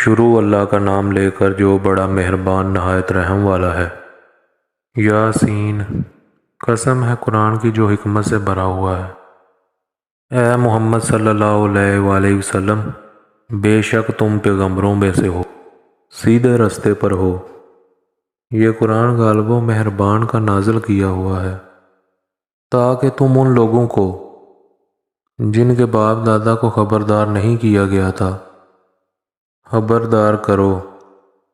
شروع اللہ کا نام لے کر جو بڑا مہربان نہایت رحم والا ہے۔ یاسین، قسم ہے قرآن کی جو حکمت سے بھرا ہوا ہے۔ اے محمد صلی اللہ علیہ وآلہ وسلم، بے شک تم پیغمبروں میں سے ہو، سیدھے رستے پر ہو۔ یہ قرآن غالب و مہربان کا نازل کیا ہوا ہے تاکہ تم ان لوگوں کو جن کے باپ دادا کو خبردار نہیں کیا گیا تھا خبردار کرو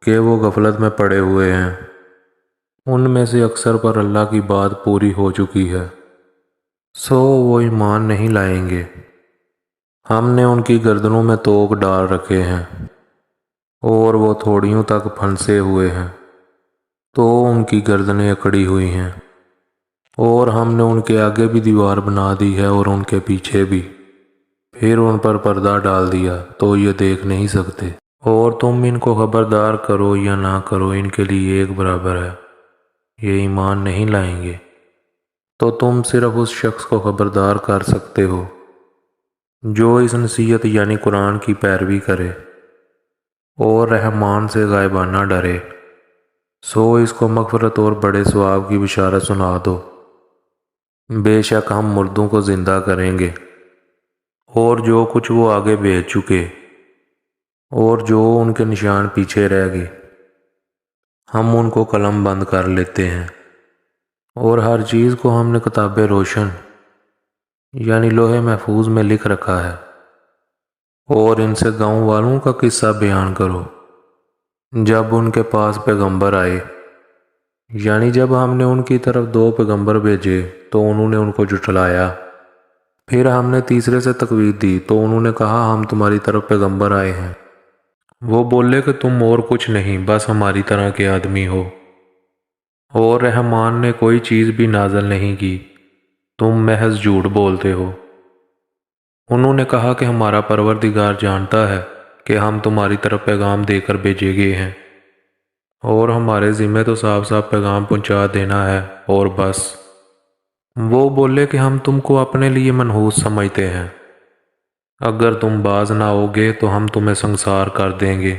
کہ وہ غفلت میں پڑے ہوئے ہیں۔ ان میں سے اکثر پر اللہ کی بات پوری ہو چکی ہے، سو وہ ایمان نہیں لائیں گے۔ ہم نے ان کی گردنوں میں توق ڈال رکھے ہیں اور وہ تھوڑیوں تک پھنسے ہوئے ہیں، تو ان کی گردنیں اکڑی ہوئی ہیں، اور ہم نے ان کے آگے بھی دیوار بنا دی ہے اور ان کے پیچھے بھی، پھر ان پر پردہ ڈال دیا تو یہ دیکھ نہیں سکتے۔ اور تم ان کو خبردار کرو یا نہ کرو، ان کے لیے ایک برابر ہے، یہ ایمان نہیں لائیں گے تو تم صرف اس شخص کو خبردار کر سکتے ہو جو اس نصیحت یعنی قرآن کی پیروی کرے اور رحمان سے غائبانہ ڈرے، سو اس کو مغفرت اور بڑے ثواب کی بشارت سنا دو۔ بے شک ہم مردوں کو زندہ کریں گے، اور جو کچھ وہ آگے بھیج چکے اور جو ان کے نشان پیچھے رہ گئے، ہم ان کو قلم بند کر لیتے ہیں، اور ہر چیز کو ہم نے کتاب روشن یعنی لوح محفوظ میں لکھ رکھا ہے۔ اور ان سے گاؤں والوں کا قصہ بیان کرو جب ان کے پاس پیغمبر آئے، یعنی جب ہم نے ان کی طرف 2 پیغمبر بھیجے تو انہوں نے ان کو جھٹلایا، پھر ہم نے تیسرے سے تقویت دی تو انہوں نے کہا ہم تمہاری طرف پیغمبر آئے ہیں۔ وہ بولے کہ تم اور کچھ نہیں، بس ہماری طرح کے آدمی ہو، اور رحمان نے کوئی چیز بھی نازل نہیں کی، تم محض جھوٹ بولتے ہو۔ انہوں نے کہا کہ ہمارا پروردگار جانتا ہے کہ ہم تمہاری طرف پیغام دے کر بھیجے گئے ہیں، اور ہمارے ذمہ تو صاف صاف پیغام پہنچا دینا ہے اور بس۔ وہ بولے کہ ہم تم کو اپنے لیے منحوس سمجھتے ہیں، اگر تم باز نہ ہوگے تو ہم تمہیں سنسار کر دیں گے،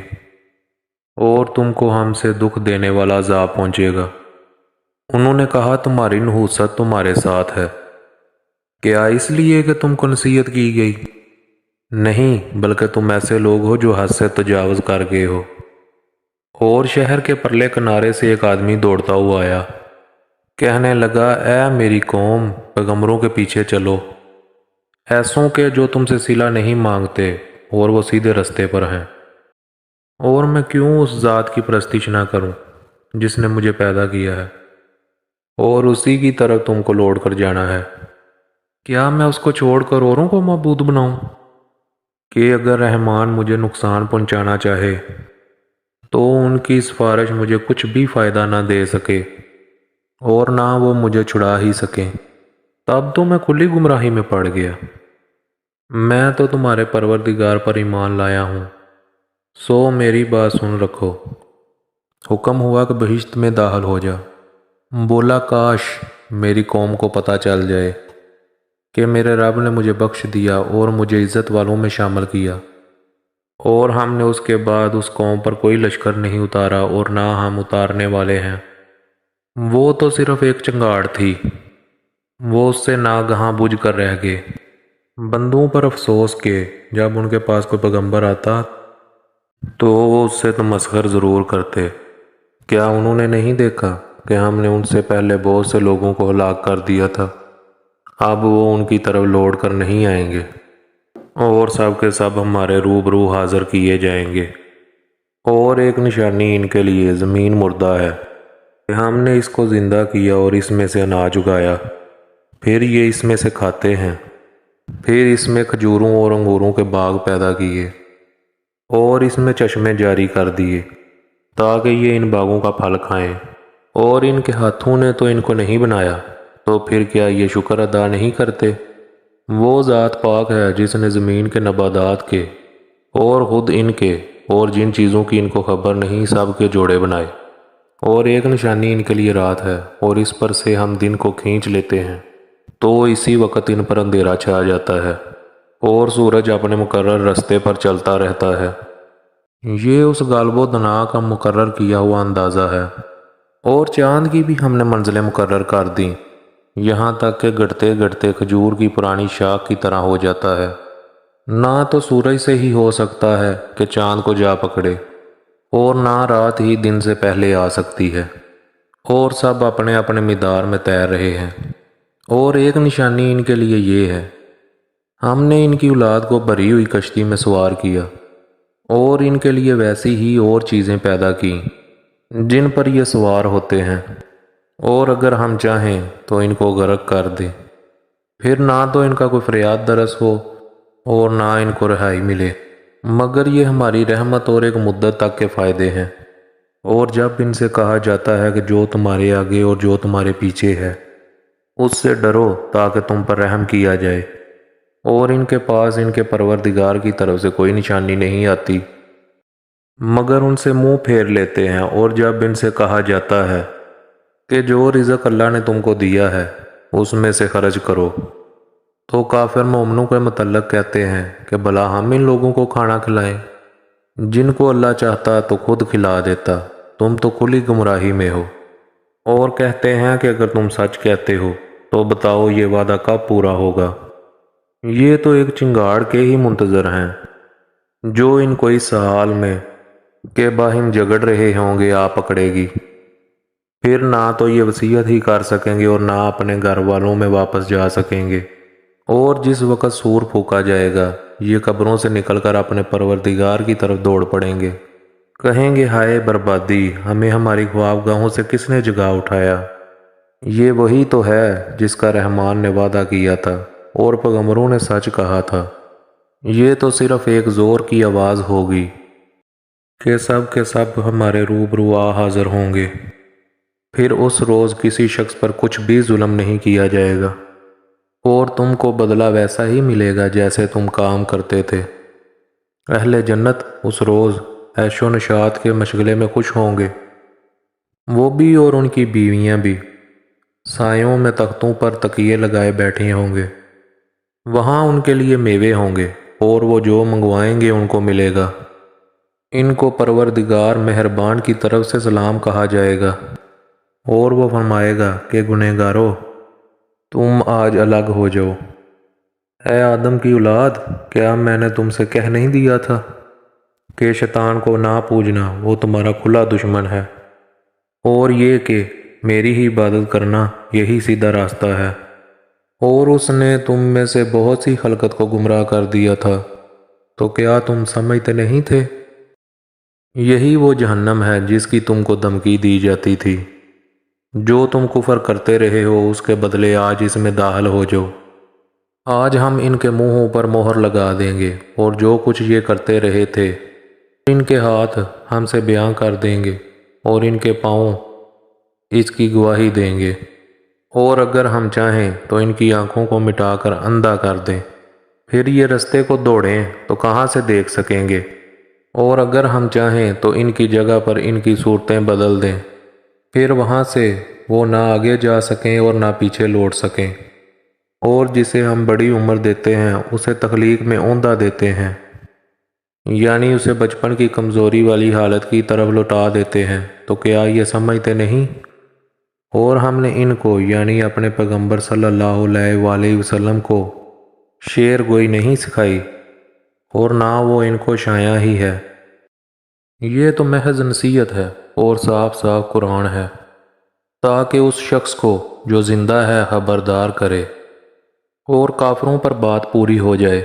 اور تم کو ہم سے دکھ دینے والا عذاب پہنچے گا۔ انہوں نے کہا تمہاری نحوست تمہارے ساتھ ہے، کیا اس لیے کہ تم کو نصیحت کی گئی؟ نہیں، بلکہ تم ایسے لوگ ہو جو حد سے تجاوز کر گئے ہو۔ اور شہر کے پرلے کنارے سے ایک آدمی دوڑتا ہوا آیا، کہنے لگا اے میری قوم، پیغمبروں کے پیچھے چلو، ایسوں کے جو تم سے صلہ نہیں مانگتے اور وہ سیدھے رستے پر ہیں۔ اور میں کیوں اس ذات کی پرستش نہ کروں جس نے مجھے پیدا کیا ہے، اور اسی کی طرف تم کو لوٹ کر جانا ہے۔ کیا میں اس کو چھوڑ کر اوروں کو معبود بناؤں؟ کہ اگر رحمان مجھے نقصان پہنچانا چاہے تو ان کی سفارش مجھے کچھ بھی فائدہ نہ دے سکے اور نہ وہ مجھے چھڑا ہی سکیں، تب تو میں کھلی گمراہی میں پڑ گیا۔ میں تو تمہارے پروردگار پر ایمان لایا ہوں، سو میری بات سن رکھو۔ حکم ہوا کہ بہشت میں داخل ہو جا۔ بولا کاش میری قوم کو پتہ چل جائے کہ میرے رب نے مجھے بخش دیا اور مجھے عزت والوں میں شامل کیا، اور ہم نے اس کے بعد اس قوم پر کوئی لشکر نہیں اتارا اور نہ ہم اتارنے والے ہیں۔ وہ تو صرف ایک چنگاڑ تھی، وہ اس سے ناگہاں بجھ کر رہ گئے۔ بندوں پر افسوس کہ جب ان کے پاس کوئی پیغمبر آتا تو وہ اس سے تمسخر ضرور کرتے۔ کیا انہوں نے نہیں دیکھا کہ ہم نے ان سے پہلے بہت سے لوگوں کو ہلاک کر دیا تھا؟ اب وہ ان کی طرف لوٹ کر نہیں آئیں گے، اور سب کے سب ہمارے روبرو حاضر کیے جائیں گے۔ اور ایک نشانی ان کے لیے زمین مردہ ہے کہ ہم نے اس کو زندہ کیا اور اس میں سے اناج اگایا، پھر یہ اس میں سے کھاتے ہیں، پھر اس میں کھجوروں اور انگوروں کے باغ پیدا کیے، اور اس میں چشمے جاری کر دیے تاکہ یہ ان باغوں کا پھل کھائیں، اور ان کے ہاتھوں نے تو ان کو نہیں بنایا، تو پھر کیا یہ شکر ادا نہیں کرتے؟ وہ ذات پاک ہے جس نے زمین کے نباتات کے اور خود ان کے اور جن چیزوں کی ان کو خبر نہیں سب کے جوڑے بنائے۔ اور ایک نشانی ان کے لیے رات ہے، اور اس پر سے ہم دن کو کھینچ لیتے ہیں تو اسی وقت ان پر اندھیرا چھا جاتا ہے، اور سورج اپنے مقرر رستے پر چلتا رہتا ہے۔ یہ اس غالب و دنا کا مقرر کیا ہوا اندازہ ہے، اور چاند کی بھی ہم نے منزلیں مقرر کر دیں، یہاں تک کہ گھٹتے گھٹتے کھجور کی پرانی شاخ کی طرح ہو جاتا ہے۔ نہ تو سورج سے ہی ہو سکتا ہے کہ چاند کو جا پکڑے، اور نہ رات ہی دن سے پہلے آ سکتی ہے، اور سب اپنے اپنے مدار میں تیر رہے ہیں۔ اور ایک نشانی ان کے لیے یہ ہے، ہم نے ان کی اولاد کو بھری ہوئی کشتی میں سوار کیا، اور ان کے لیے ویسی ہی اور چیزیں پیدا کی جن پر یہ سوار ہوتے ہیں، اور اگر ہم چاہیں تو ان کو غرق کر دیں، پھر نہ تو ان کا کوئی فریاد درس ہو اور نہ ان کو رہائی ملے، مگر یہ ہماری رحمت اور ایک مدت تک کے فائدے ہیں۔ اور جب ان سے کہا جاتا ہے کہ جو تمہارے آگے اور جو تمہارے پیچھے ہے اس سے ڈرو تاکہ تم پر رحم کیا جائے، اور ان کے پاس ان کے پروردگار کی طرف سے کوئی نشانی نہیں آتی مگر ان سے منہ پھیر لیتے ہیں۔ اور جب ان سے کہا جاتا ہے کہ جو رزق اللہ نے تم کو دیا ہے اس میں سے خرچ کرو، تو کافر مومنوں کے متعلق کہتے ہیں کہ بھلا ہم ان لوگوں کو کھانا کھلائیں جن کو اللہ چاہتا تو خود کھلا دیتا، تم تو کھلی گمراہی میں ہو۔ اور کہتے ہیں کہ اگر تم سچ کہتے ہو تو بتاؤ یہ وعدہ کب پورا ہوگا۔ یہ تو ایک چنگاڑ کے ہی منتظر ہیں جو ان کو اس حال میں کہ باہم جھگڑ رہے ہوں گے آ پکڑے گی، پھر نہ تو یہ وصیت ہی کر سکیں گے اور نہ اپنے گھر والوں میں واپس جا سکیں گے۔ اور جس وقت سور پھونکا جائے گا یہ قبروں سے نکل کر اپنے پروردگار کی طرف دوڑ پڑیں گے، کہیں گے ہائے بربادی، ہمیں ہماری خوابگاہوں سے کس نے جگا اٹھایا۔ یہ وہی تو ہے جس کا رحمان نے وعدہ کیا تھا اور پیغمبروں نے سچ کہا تھا۔ یہ تو صرف ایک زور کی آواز ہوگی کہ سب کے سب ہمارے روبرو آ حاضر ہوں گے، پھر اس روز کسی شخص پر کچھ بھی ظلم نہیں کیا جائے گا، اور تم کو بدلہ ویسا ہی ملے گا جیسے تم کام کرتے تھے۔ اہل جنت اس روز عیش و نشاط کے مشغلے میں خوش ہوں گے، وہ بھی اور ان کی بیویاں بھی، سایوں میں تختوں پر تکیے لگائے بیٹھے ہوں گے، وہاں ان کے لیے میوے ہوں گے، اور وہ جو منگوائیں گے ان کو ملے گا۔ ان کو پروردگار مہربان کی طرف سے سلام کہا جائے گا، اور وہ فرمائے گا کہ گنہگارو تم آج الگ ہو جاؤ۔ اے آدم کی اولاد، کیا میں نے تم سے کہہ نہیں دیا تھا کہ شیطان کو نہ پوجنا، وہ تمہارا کھلا دشمن ہے، اور یہ کہ میری ہی عبادت کرنا یہی سیدھا راستہ ہے۔ اور اس نے تم میں سے بہت سی خلقت کو گمراہ کر دیا تھا، تو کیا تم سمجھتے نہیں تھے؟ یہی وہ جہنم ہے جس کی تم کو دھمکی دی جاتی تھی، جو تم کفر کرتے رہے ہو اس کے بدلے آج اس میں داخل ہو جاؤ۔ آج ہم ان کے منہوں پر مہر لگا دیں گے، اور جو کچھ یہ کرتے رہے تھے ان کے ہاتھ ہم سے بیان کر دیں گے، اور ان کے پاؤں اس کی گواہی دیں گے۔ اور اگر ہم چاہیں تو ان کی آنکھوں کو مٹا کر اندھا کر دیں، پھر یہ رستے کو دوڑیں تو کہاں سے دیکھ سکیں گے۔ اور اگر ہم چاہیں تو ان کی جگہ پر ان کی صورتیں بدل دیں، پھر وہاں سے وہ نہ آگے جا سکیں اور نہ پیچھے لوٹ سکیں۔ اور جسے ہم بڑی عمر دیتے ہیں اسے تخلیق میں اوندھا دیتے ہیں، یعنی اسے بچپن کی کمزوری والی حالت کی طرف لوٹا دیتے ہیں، تو کیا یہ سمجھتے نہیں؟ اور ہم نے ان کو یعنی اپنے پیغمبر صلی اللہ علیہ وآلہ وسلم کو شعر گوئی نہیں سکھائی، اور نہ وہ ان کو شایع ہی ہے۔ یہ تو محض نصیحت ہے اور صاف صاف قرآن ہے، تاکہ اس شخص کو جو زندہ ہے خبردار کرے، اور کافروں پر بات پوری ہو جائے۔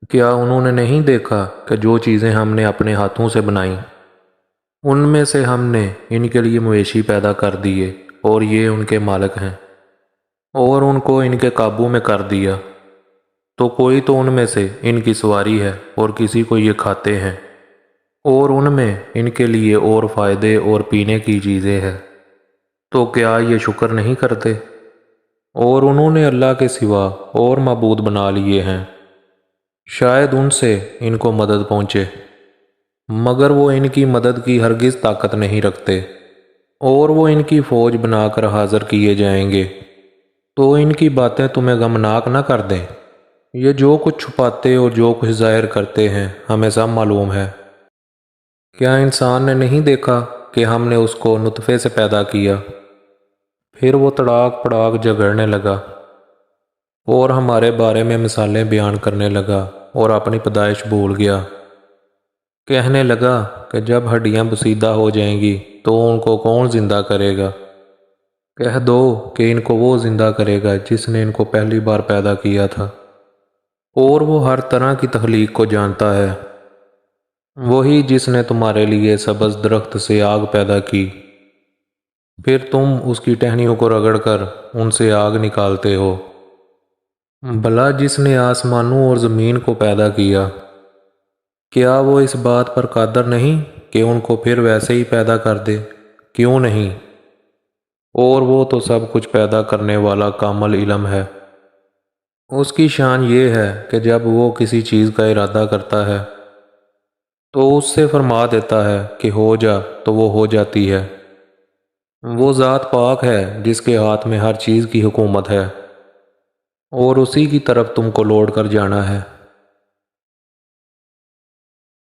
کیا انہوں نے نہیں دیکھا کہ جو چیزیں ہم نے اپنے ہاتھوں سے بنائیں ان میں سے ہم نے ان کے لیے مویشی پیدا کر دیے، اور یہ ان کے مالک ہیں، اور ان کو ان کے قابو میں کر دیا، تو کوئی تو ان میں سے ان کی سواری ہے اور کسی کو یہ کھاتے ہیں، اور ان میں ان کے لیے اور فائدے اور پینے کی چیزیں ہیں، تو کیا یہ شکر نہیں کرتے؟ اور انہوں نے اللہ کے سوا اور معبود بنا لیے ہیں، شاید ان سے ان کو مدد پہنچے، مگر وہ ان کی مدد کی ہرگز طاقت نہیں رکھتے، اور وہ ان کی فوج بنا کر حاضر کیے جائیں گے، تو ان کی باتیں تمہیں غمناک نہ کر دیں۔ یہ جو کچھ چھپاتے اور جو کچھ ظاہر کرتے ہیں ہمیں سب معلوم ہے۔ کیا انسان نے نہیں دیکھا کہ ہم نے اس کو نطفے سے پیدا کیا؟ پھر وہ تڑاک پڑاک جھگڑنے لگا اور ہمارے بارے میں مثالیں بیان کرنے لگا اور اپنی پیدائش بھول گیا۔ کہنے لگا کہ جب ہڈیاں بسیدہ ہو جائیں گی تو ان کو کون زندہ کرے گا؟ کہہ دو کہ ان کو وہ زندہ کرے گا جس نے ان کو پہلی بار پیدا کیا تھا، اور وہ ہر طرح کی تخلیق کو جانتا ہے۔ وہی جس نے تمہارے لیے سبز درخت سے آگ پیدا کی، پھر تم اس کی ٹہنیوں کو رگڑ کر ان سے آگ نکالتے ہو۔ بھلا جس نے آسمانوں اور زمین کو پیدا کیا، کیا وہ اس بات پر قادر نہیں کہ ان کو پھر ویسے ہی پیدا کر دے؟ کیوں نہیں؟ اور وہ تو سب کچھ پیدا کرنے والا کامل علم ہے۔ اس کی شان یہ ہے کہ جب وہ کسی چیز کا ارادہ کرتا ہے تو اس سے فرما دیتا ہے کہ ہو جا تو وہ ہو جاتی ہے۔ وہ ذات پاک ہے جس کے ہاتھ میں ہر چیز کی حکومت ہے، اور اسی کی طرف تم کو لوٹ کر جانا ہے۔